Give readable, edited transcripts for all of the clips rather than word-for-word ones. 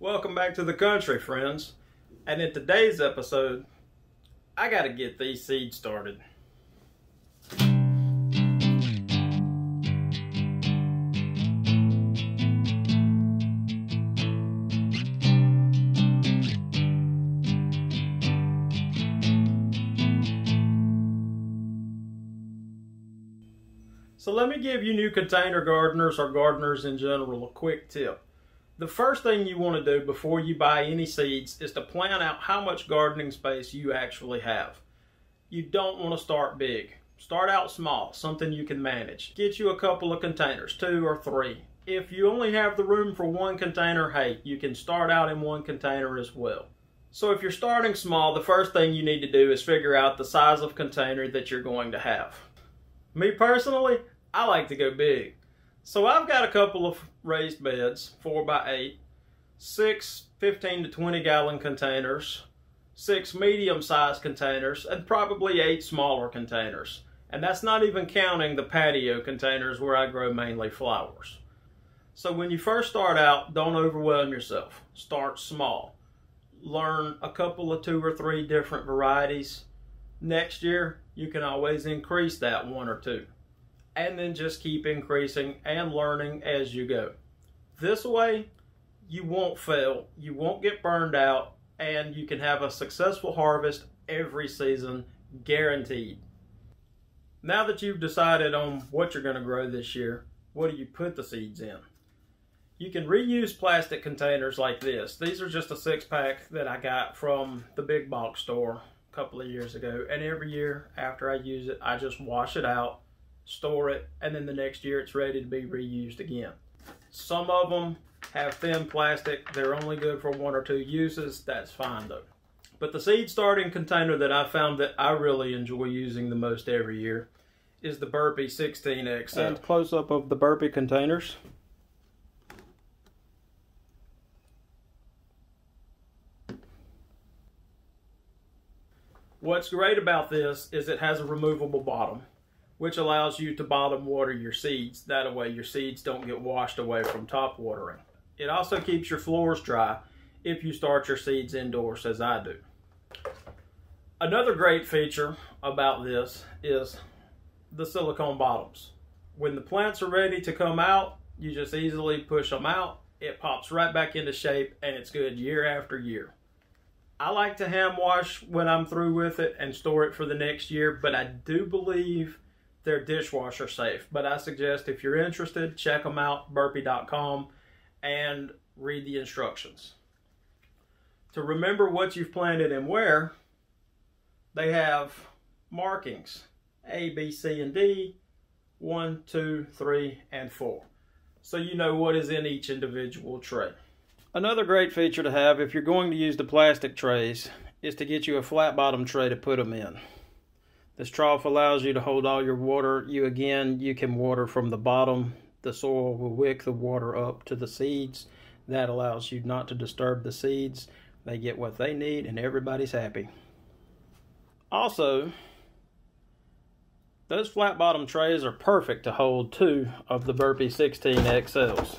Welcome back to the country, friends. And in today's episode, I gotta get these seeds started. So let me give you new container gardeners or gardeners in general a quick tip. The first thing you want to do before you buy any seeds is to plan out how much gardening space you actually have. You don't want to start big. Start out small, something you can manage. Get you a couple of containers, 2 or 3. If you only have the room for 1 container, hey, you can start out in 1 container as well. So if you're starting small, the first thing you need to do is figure out the size of container that you're going to have. Me personally, I like to go big. So I've got a couple of raised beds, 4x8, 6 15 to 20 gallon containers, 6 medium-sized containers, and probably 8 smaller containers. And that's not even counting the patio containers where I grow mainly flowers. So when you first start out, don't overwhelm yourself. Start small. Learn a couple of 2 or 3 different varieties. Next year, you can always increase that 1 or 2. And then just keep increasing and learning as you go. This way, you won't fail, you won't get burned out, and you can have a successful harvest every season, guaranteed. Now that you've decided on what you're going to grow this year, what do you put the seeds in? You can reuse plastic containers like this. These are just a 6-pack that I got from the big box store a couple of years ago, and every year after I use it, I just wash it out, store it, and then the next year it's ready to be reused again. Some of them have thin plastic. They're only good for 1 or 2 uses. That's fine though. But the seed starting container that I found that I really enjoy using the most every year is the Burpee 16XL. And close up of the Burpee containers. What's great about this is it has a removable bottom, which allows you to bottom water your seeds. That way your seeds don't get washed away from top watering. It also keeps your floors dry if you start your seeds indoors as I do. Another great feature about this is the silicone bottoms. When the plants are ready to come out, you just easily push them out. It pops right back into shape and it's good year after year. I like to hand wash when I'm through with it and store it for the next year, but I do believe they're dishwasher safe. But I suggest if you're interested, check them out, burpee.com, and read the instructions. To remember what you've planted and where, they have markings, A, B, C, and D, 1, 2, 3, and 4. So you know what is in each individual tray. Another great feature to have if you're going to use the plastic trays is to get you a flat bottom tray to put them in. This trough allows you to hold all your water. You can water from the bottom. The soil will wick the water up to the seeds. That allows you not to disturb the seeds. They get what they need and everybody's happy. Also, those flat bottom trays are perfect to hold 2 of the Burpee 16XLs.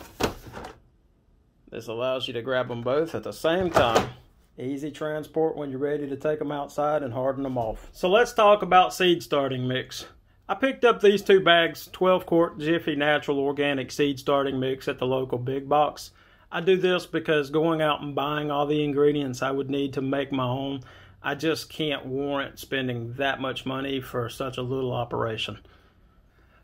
This allows you to grab them both at the same time. Easy transport when you're ready to take them outside and harden them off. So let's talk about seed starting mix. I picked up these 2 bags, 12-quart Jiffy Natural Organic Seed Starting Mix at the local big box. I do this because going out and buying all the ingredients I would need to make my own, I just can't warrant spending that much money for such a little operation.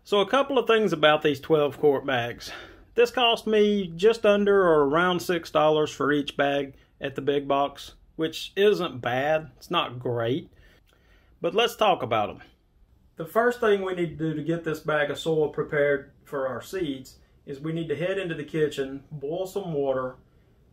So a couple of things about these 12-quart bags. This cost me just under or around $6 for each bag at the big box, which isn't bad. It's not great, but let's talk about them. The first thing we need to do to get this bag of soil prepared for our seeds is we need to head into the kitchen, boil some water,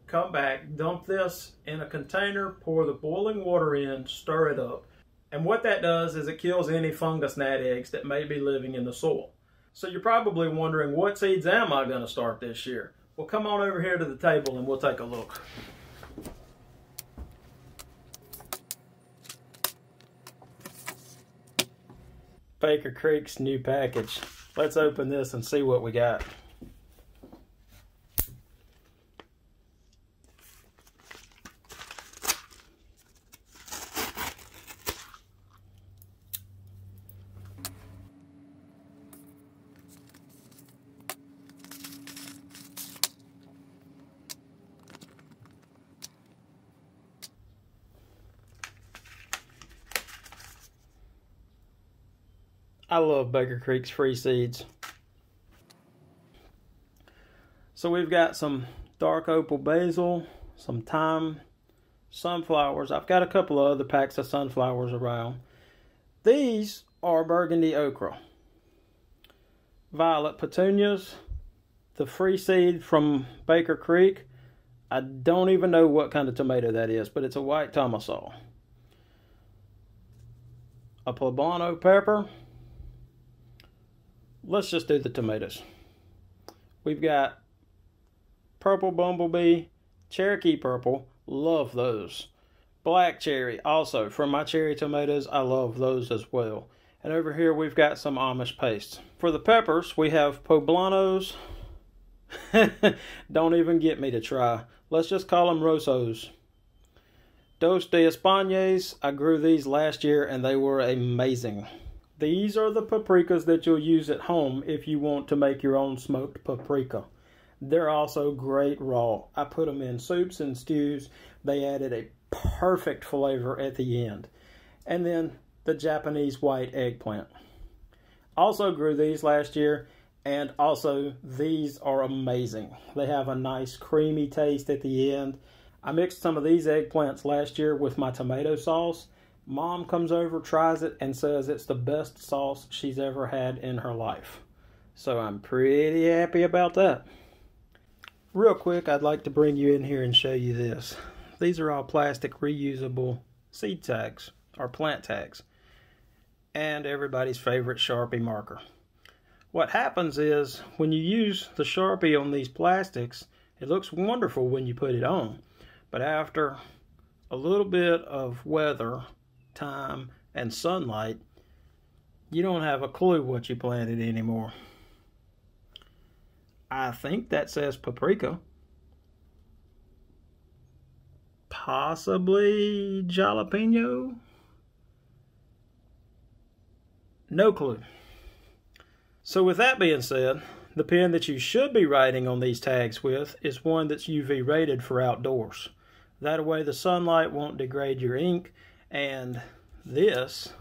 come back, dump this in a container, pour the boiling water in, stir it up. And what that does is it kills any fungus gnat eggs that may be living in the soil. So you're probably wondering, what seeds am I going to start this year? Well, come on over here to the table and we'll take a look. Baker Creek's new package. Let's open this and see what we got. I love Baker Creek's free seeds. So we've got some dark opal basil, some thyme, sunflowers. I've got a couple of other packs of sunflowers around. These are burgundy okra, violet petunias, the free seed from Baker Creek. I don't even know what kind of tomato that is, but it's a white tomaso. A poblano pepper. Let's just do the tomatoes. We've got purple bumblebee, Cherokee purple, love those. Black cherry, also from my cherry tomatoes, I love those as well. And over here we've got some Amish paste. For the peppers, we have poblanos. Don't even get me to try. Let's just call them Rosos. Dos de Españas, I grew these last year and they were amazing. These are the paprikas that you'll use at home if you want to make your own smoked paprika. They're also great raw. I put them in soups and stews. They added a perfect flavor at the end. And then the Japanese white eggplant. Also grew these last year, and also these are amazing. They have a nice creamy taste at the end. I mixed some of these eggplants last year with my tomato sauce. Mom comes over, tries it, and says it's the best sauce she's ever had in her life. So I'm pretty happy about that. Real quick, I'd like to bring you in here and show you this. These are all plastic reusable seed tags, or plant tags. And everybody's favorite Sharpie marker. What happens is, when you use the Sharpie on these plastics, it looks wonderful when you put it on. But after a little bit of weather, time, and sunlight, you don't have a clue what you planted anymore. I think that says paprika. Possibly jalapeno? No clue. So with that being said, the pen that you should be writing on these tags with is one that's UV rated for outdoors. That way the sunlight won't degrade your ink, and this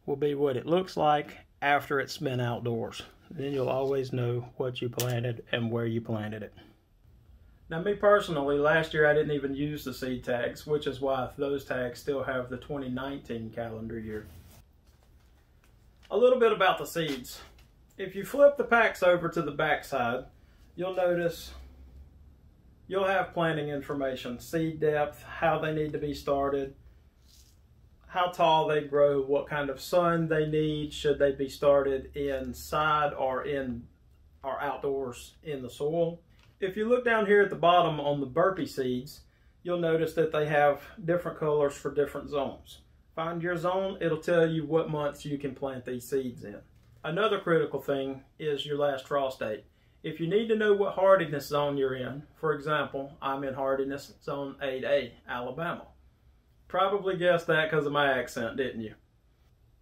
will be what it looks like after it's been outdoors. Then you'll always know what you planted and where you planted it. Now me personally, last year I didn't even use the seed tags, which is why those tags still have the 2019 calendar year. A little bit about the seeds. If you flip the packs over to the back side, you'll notice you'll have planting information, seed depth, how they need to be started, how tall they grow, what kind of sun they need, should they be started inside or outdoors in the soil. If you look down here at the bottom on the Burpee seeds, you'll notice that they have different colors for different zones. Find your zone, it'll tell you what months you can plant these seeds in. Another critical thing is your last frost date. If you need to know what hardiness zone you're in, for example, I'm in hardiness zone 8A, Alabama. Probably guessed that because of my accent, didn't you?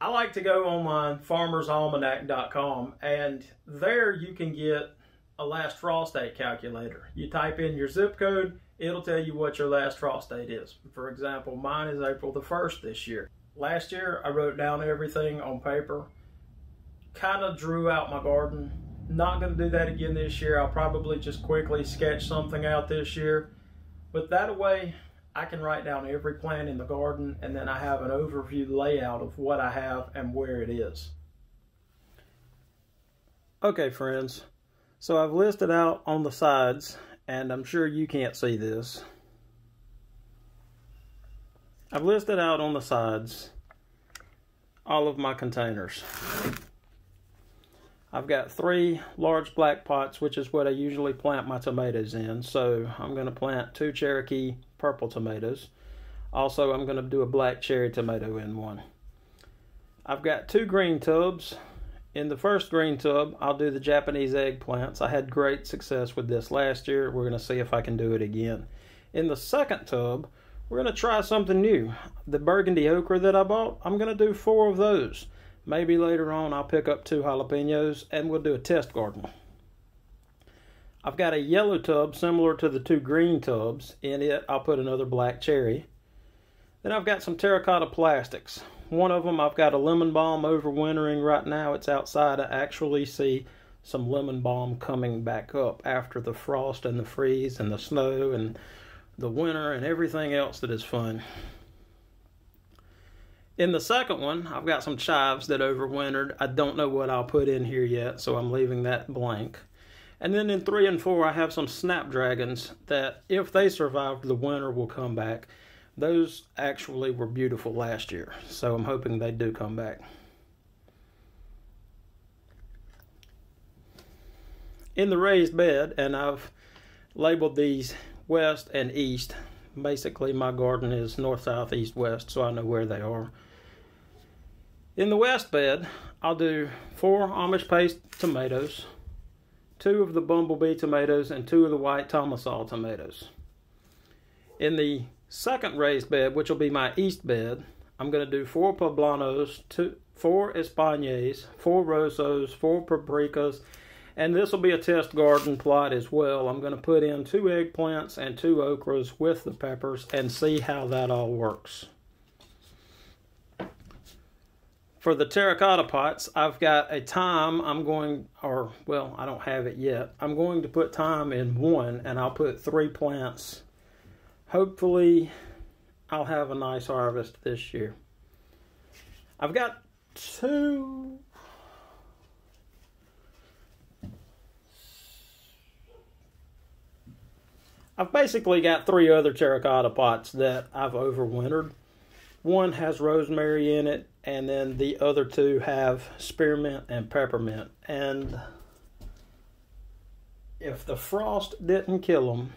I like to go online, farmersalmanac.com, and there you can get a last frost date calculator. You type in your zip code, it'll tell you what your last frost date is. For example, mine is April the 1st this year. Last year, I wrote down everything on paper, kind of drew out my garden. Not going to do that again this year. I'll probably just quickly sketch something out this year. But that way, I can write down every plant in the garden, and then I have an overview layout of what I have and where it is. Okay, friends. So I've listed out on the sides, and I'm sure you can't see this. I've listed out on the sides all of my containers. I've got 3 large black pots, which is what I usually plant my tomatoes in. So I'm going to plant 2 Cherokee purple tomatoes. Also, I'm going to do a black cherry tomato in one. I've got 2 green tubs. In the first green tub, I'll do the Japanese eggplants. I had great success with this last year. We're going to see if I can do it again. In the second tub, we're going to try something new. The burgundy okra that I bought, I'm going to do 4 of those. Maybe later on I'll pick up 2 jalapenos and we'll do a test garden. I've got a yellow tub similar to the 2 green tubs. In it, I'll put another black cherry. Then I've got some terracotta plastics. one of them, I've got a lemon balm overwintering right now. It's outside. I actually see some lemon balm coming back up after the frost and the freeze and the snow and the winter and everything else that is fun. In the second one, I've got some chives that overwintered. I don't know what I'll put in here yet, so I'm leaving that blank. And then in 3 and 4, I have some snapdragons that, if they survived the winter, will come back. Those actually were beautiful last year, so I'm hoping they do come back. In the raised bed, and I've labeled these west and east. Basically, my garden is north, south, east, west, so I know where they are. In the west bed, I'll do 4 Amish paste tomatoes, 2 of the bumblebee tomatoes, and 2 of the white tomasol tomatoes. In the second raised bed, which will be my east bed, I'm going to do 4 poblanos, 4 espagnes, 4 rosos, 4 paprikas, and this will be a test garden plot as well. I'm going to put in 2 eggplants and 2 okras with the peppers and see how that all works. For the terracotta pots, I've got a thyme. I don't have it yet. I'm going to put thyme in 1, and I'll put 3 plants. Hopefully, I'll have a nice harvest this year. I've got 2... I've basically got 3 other terracotta pots that I've overwintered. One has rosemary in it, and then the other 2 have spearmint and peppermint. And if the frost didn't kill them,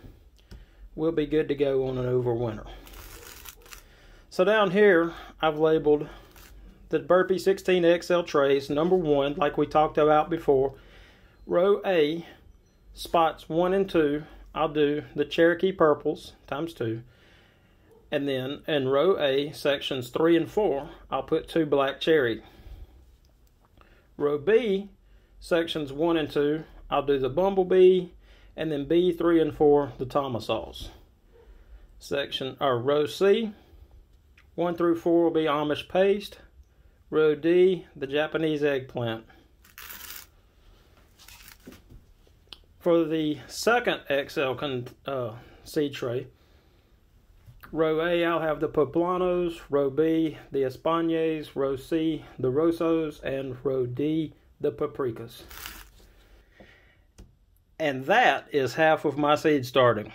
we'll be good to go on an overwinter. So down here, I've labeled the Burpee 16XL trays, number 1, like we talked about before. Row A, spots 1 and 2, I'll do the Cherokee purples times 2. And then in row A, sections 3 and 4, I'll put 2 black cherry. Row B, sections 1 and 2, I'll do the bumblebee, and then B, 3 and 4, the tomasols. Row C, 1 through 4 will be Amish paste. Row D, the Japanese eggplant. For the second XL seed tray, row A, I'll have the poblanos, row B, the espagnes, row C, the rosos, and row D, the paprikas. And that is half of my seed starting.